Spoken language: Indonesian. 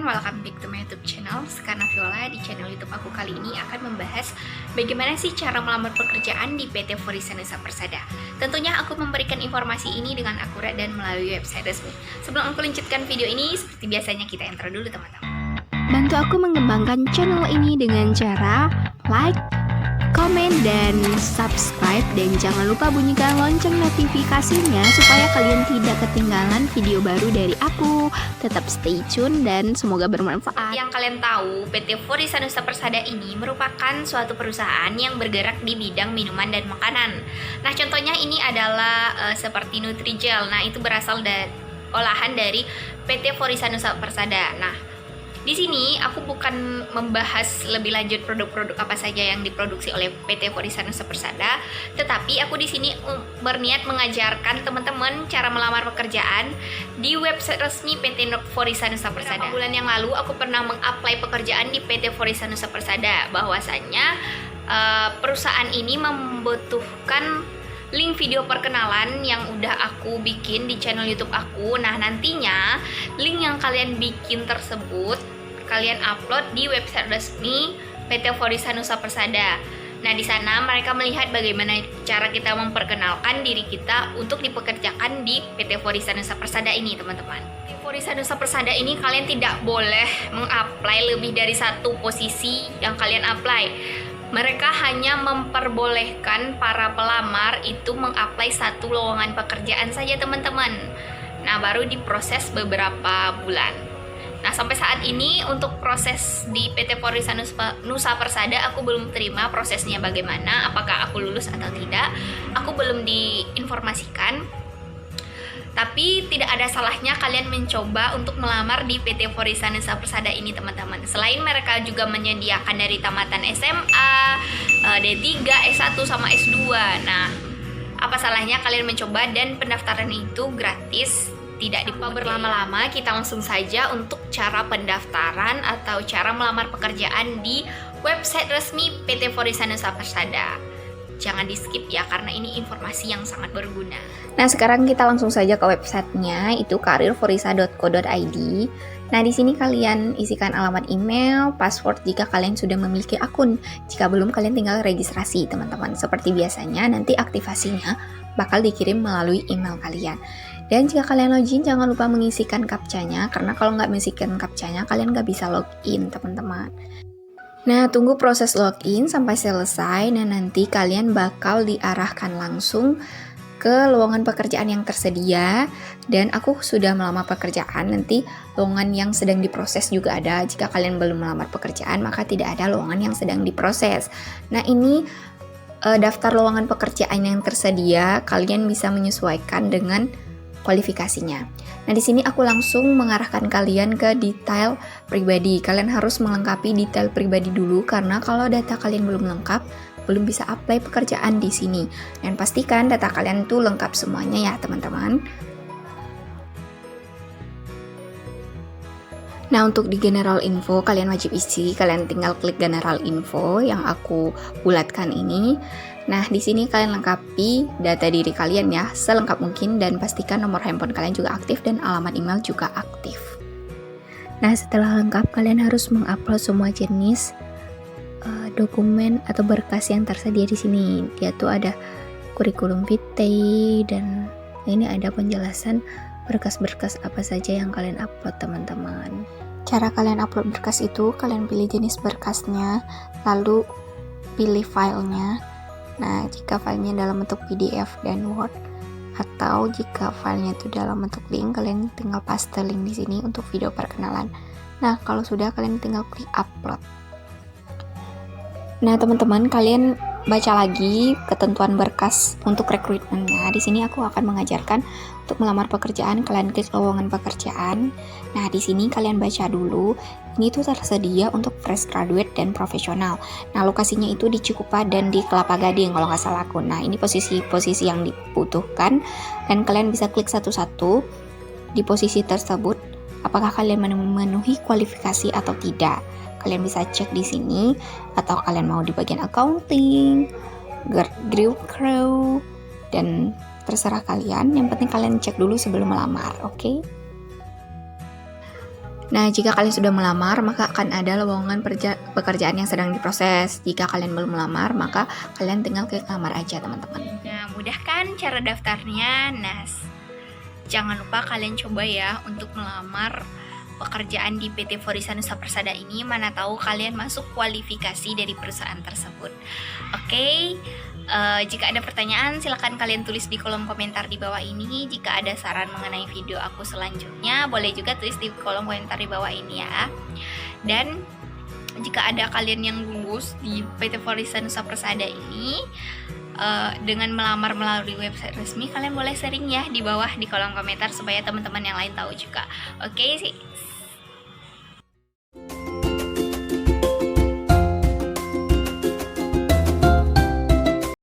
welcome back to my YouTube channel Sekar Naviola. Di channel YouTube aku kali ini akan membahas bagaimana sih cara melamar pekerjaan di PT Forizon Nusa Persada. Tentunya aku memberikan informasi ini dengan akurat dan melalui website resmi. Sebelum aku lanjutkan video ini, seperti biasanya kita intro dulu teman-teman. Bantu aku mengembangkan channel ini dengan cara like, komen, dan subscribe. Dan jangan lupa bunyikan lonceng notifikasinya supaya kalian tidak ketinggalan video baru dari aku. Tetap stay tune dan semoga bermanfaat. Yang kalian tahu, PT Forizon Nusa Persada ini merupakan suatu perusahaan yang bergerak di bidang minuman dan makanan. Nah, contohnya ini adalah seperti Nutrijel. Nah, itu berasal dari olahan dari PT Forizon Nusa Persada. Nah, di sini aku bukan membahas lebih lanjut produk-produk apa saja yang diproduksi oleh PT Forizon Nusa Persada, tetapi aku di sini berniat mengajarkan teman-teman cara melamar pekerjaan di website resmi PT Forizon Nusa Persada. Beberapa bulan yang lalu aku pernah mengapply pekerjaan di PT Forizon Nusa Persada, bahwasanya perusahaan ini membutuhkan link video perkenalan yang udah aku bikin di channel YouTube aku. Nah, nantinya link yang kalian bikin tersebut kalian upload di website resmi PT Forizon Nusa Persada. Nah, di sana mereka melihat bagaimana cara kita memperkenalkan diri kita untuk dipekerjakan di PT Forizon Nusa Persada ini, teman-teman. Di Forizon Nusa Persada ini kalian tidak boleh mengapply lebih dari satu posisi yang kalian apply. Mereka hanya memperbolehkan para pelamar itu mengapply satu lowongan pekerjaan saja, teman-teman. Nah, baru diproses beberapa bulan. Nah, sampai saat ini untuk proses di PT Forizon Nusa Persada aku belum terima prosesnya bagaimana, apakah aku lulus atau tidak. Aku belum diinformasikan. Tapi tidak ada salahnya kalian mencoba untuk melamar di PT Forizon Nusa Persada ini, teman-teman. Selain mereka juga menyediakan dari tamatan SMA, D3, S1 sama S2. Nah, apa salahnya kalian mencoba, dan pendaftaran itu gratis, tidak dipungut berlama-lama. Kita langsung saja untuk cara pendaftaran atau cara melamar pekerjaan di website resmi PT Forizon Nusa Persada. Jangan di skip ya, karena ini informasi yang sangat berguna. Nah, sekarang kita langsung saja ke websitenya, itu karirforizon.co.id. Nah, di sini kalian isikan alamat email, password jika kalian sudah memiliki akun. Jika belum, kalian tinggal registrasi, teman-teman. Seperti biasanya, nanti aktivasinya bakal dikirim melalui email kalian. Dan jika kalian login, jangan lupa mengisikan captcha-nya, karena kalau nggak mengisikan captcha-nya, kalian nggak bisa login, teman-teman. Nah, tunggu proses login sampai selesai. Nah, nanti kalian bakal diarahkan langsung ke lowongan pekerjaan yang tersedia. Dan aku sudah melamar pekerjaan, nanti lowongan yang sedang diproses juga ada. Jika kalian belum melamar pekerjaan, maka tidak ada lowongan yang sedang diproses. Nah, ini daftar lowongan pekerjaan yang tersedia. Kalian bisa menyesuaikan dengan kualifikasinya. Nah, di sini aku langsung mengarahkan kalian ke detail pribadi. Kalian harus melengkapi detail pribadi dulu, karena kalau data kalian belum lengkap, belum bisa apply pekerjaan di sini. Dan pastikan data kalian tuh lengkap semuanya ya, teman-teman. Nah, untuk di general info kalian wajib isi. Kalian tinggal klik general info yang aku bulatkan ini. Nah, di sini kalian lengkapi data diri kalian ya, selengkap mungkin, dan pastikan nomor handphone kalian juga aktif dan alamat email juga aktif. Nah, setelah lengkap, kalian harus mengupload semua jenis dokumen atau berkas yang tersedia di sini. Dia tuh ada kurikulum vitae, dan ini ada penjelasan berkas-berkas apa saja yang kalian upload, teman-teman. Cara kalian upload berkas itu, kalian pilih jenis berkasnya, lalu pilih filenya. Nah, jika filenya dalam bentuk PDF dan Word, atau jika filenya itu dalam bentuk link, kalian tinggal paste link di sini untuk video perkenalan. Nah, kalau sudah, kalian tinggal klik upload. Nah, teman-teman, kalian baca lagi ketentuan berkas untuk rekrutmennya. Di sini aku akan mengajarkan untuk melamar pekerjaan, kalian klik lowongan pekerjaan. Nah, di sini kalian baca dulu. Ini tuh tersedia untuk fresh graduate dan profesional. Nah, lokasinya itu di Cikupa dan di Kelapa Gading kalau nggak salah aku. Nah, ini posisi-posisi yang dibutuhkan, dan kalian bisa klik satu-satu di posisi tersebut. Apakah kalian memenuhi kualifikasi atau tidak? Kalian bisa cek di sini, atau kalian mau di bagian accounting, grill crew, dan terserah kalian. Yang penting kalian cek dulu sebelum melamar, oke? Nah, jika kalian sudah melamar, maka akan ada lowongan pekerjaan yang sedang diproses. Jika kalian belum melamar, maka kalian tinggal klik lamar aja, teman-teman. Nah, mudah kan cara daftarnya? Nah, jangan lupa kalian coba ya untuk melamar pekerjaan di PT Forisa Nusa Persada ini, mana tahu kalian masuk kualifikasi dari perusahaan tersebut. Oke. Jika ada pertanyaan, silahkan kalian tulis di kolom komentar di bawah ini. Jika ada saran mengenai video aku selanjutnya, boleh juga tulis di kolom komentar di bawah ini ya. Dan jika ada kalian yang lulus di PT Forisa Nusa Persada ini dengan melamar melalui website resmi, kalian boleh sharing ya di bawah di kolom komentar supaya teman-teman yang lain tahu juga. Oke sih.